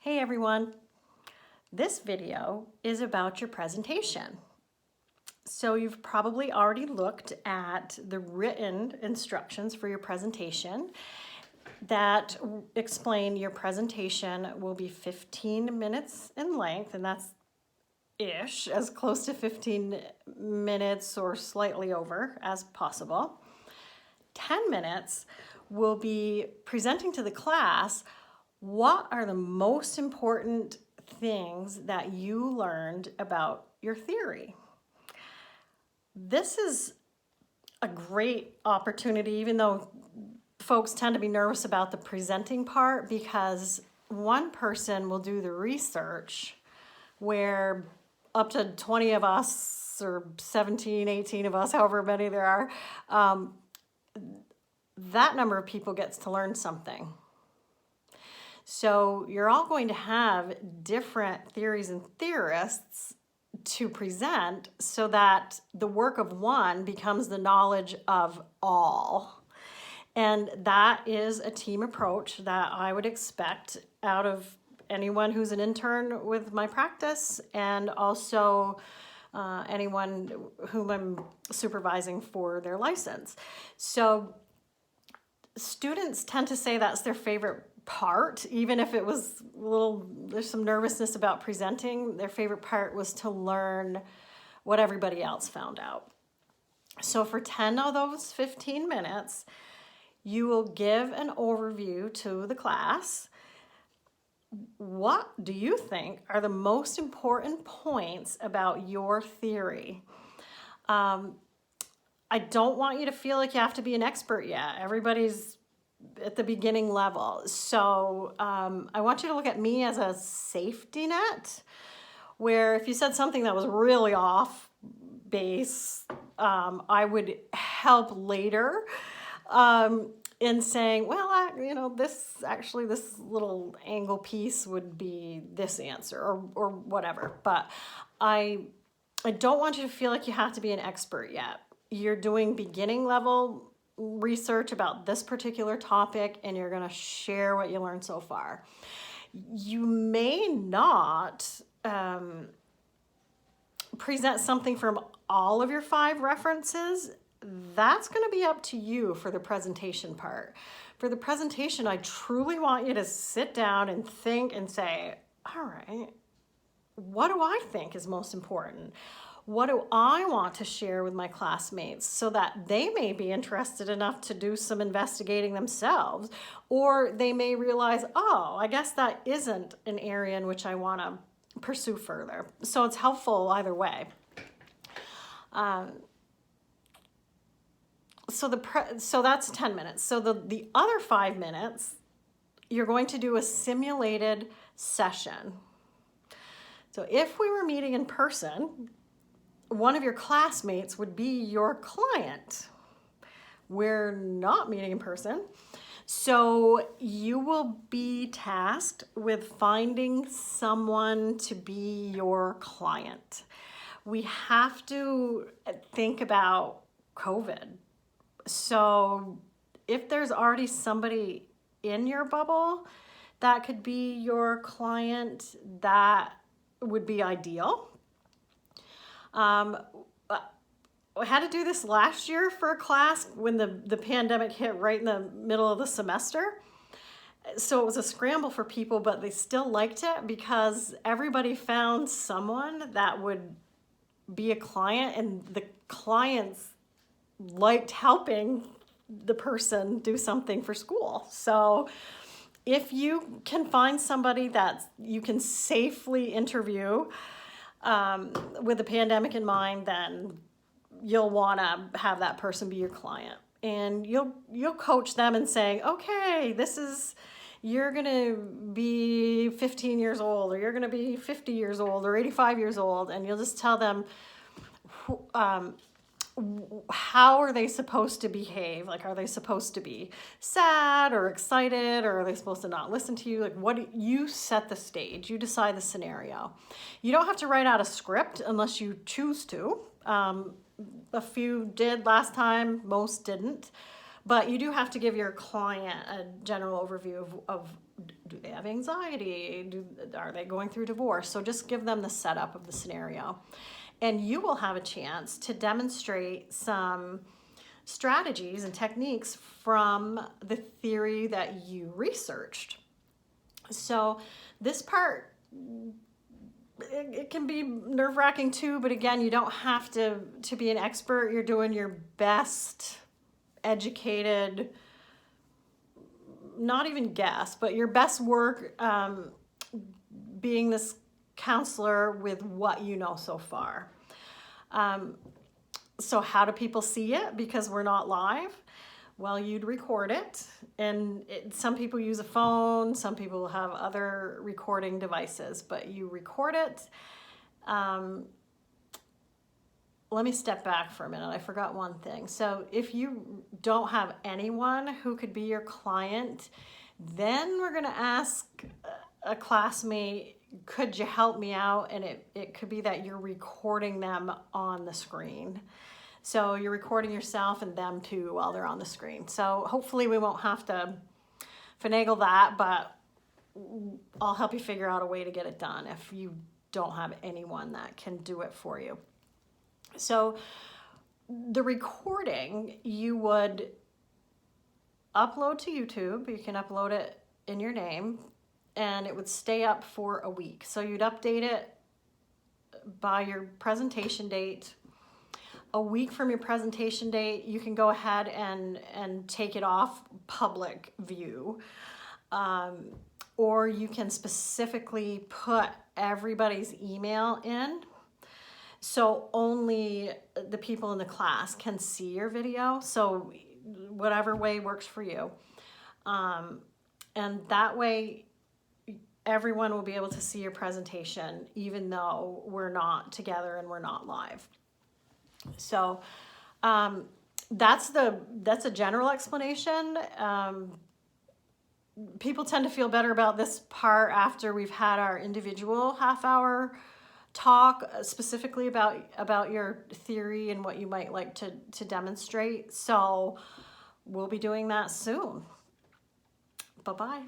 Hey everyone, this video is about your presentation. So you've probably already looked at the written instructions for your presentation that explain your presentation will be 15 minutes in length, and that's ish, as close to 15 minutes or slightly over as possible. 10 minutes will be presenting to the class what are the most important things that you learned about your theory. This is a great opportunity, even though folks tend to be nervous about the presenting part, because one person will do the research where up to 20 of us or 17, 18 of us, however many there are, that number of people gets to learn something. So you're all going to have different theories and theorists to present so that the work of one becomes the knowledge of all. And that is a team approach that I would expect out of anyone who's an intern with my practice, and also anyone whom I'm supervising for their license. So students tend to say that's their favorite part, even if it was there's some nervousness about presenting. Their favorite part was to learn what everybody else found out. So for 10 of those 15 minutes, you will give an overview to the class. What do you think are the most important points about your theory? I don't want you to feel like you have to be an expert yet. Everybody's at the beginning level. So I want you to look at me as a safety net, where if you said something that was really off base, I would help later in saying, well, this little angle piece would be this answer or whatever. But I don't want you to feel like you have to be an expert yet. You're doing beginning level research about this particular topic, and you're going to share what you learned so far. You may not present something from all of your 5 references. That's going to be up to you for the presentation part. For the presentation, I truly want you to sit down and think and say, all right, what do I think is most important? What do I want to share with my classmates so that they may be interested enough to do some investigating themselves, or they may realize, oh, I guess that isn't an area in which I want to pursue further. So it's helpful either way. So that's 10 minutes. So the other 5 minutes, you're going to do a simulated session. So if we were meeting in person, one of your classmates would be your client. We're not meeting in person. So you will be tasked with finding someone to be your client. We have to think about COVID. So if there's already somebody in your bubble that could be your client, that would be ideal. I had to do this last year for a class when the pandemic hit right in the middle of the semester. So it was a scramble for people, but they still liked it because everybody found someone that would be a client, and the clients liked helping the person do something for school. So if you can find somebody that you can safely interview with the pandemic in mind, then you'll want to have that person be your client, and you'll coach them and say, okay, you're going to be 15 years old, or you're going to be 50 years old, or 85 years old, and you'll just tell them how are they supposed to behave? Like, are they supposed to be sad or excited, or are they supposed to not listen to you? Like, you set the stage, you decide the scenario. You don't have to write out a script unless you choose to. A few did last time, most didn't. But you do have to give your client a general overview of do they have anxiety? Are they going through divorce? So just give them the setup of the scenario. And you will have a chance to demonstrate some strategies and techniques from the theory that you researched. So this part, it can be nerve-wracking too, but again, you don't have to be an expert. You're doing your best educated, not even guess, but your best work being this counselor with what you know so far. So how do people see it? Because we're not live. Well, you'd record it, and some people use a phone, some people have other recording devices, but you record it. Let me step back for a minute. I forgot one thing. So if you don't have anyone who could be your client, then we're going to ask a classmate, could you help me out? And it could be that you're recording them on the screen. So you're recording yourself and them too while they're on the screen. So hopefully we won't have to finagle that, but I'll help you figure out a way to get it done if you don't have anyone that can do it for you. So the recording you would upload to YouTube. You can upload it in your name, and it would stay up for a week. So you'd update it by your presentation date. A week from your presentation date, you can go ahead and take it off public view. Or you can specifically put everybody's email in, so only the people in the class can see your video. So whatever way works for you. And that way everyone will be able to see your presentation, even though we're not together and we're not live. So that's a general explanation. People tend to feel better about this part after we've had our individual half-hour talk specifically about your theory and what you might like to demonstrate. So we'll be doing that soon. Bye-bye.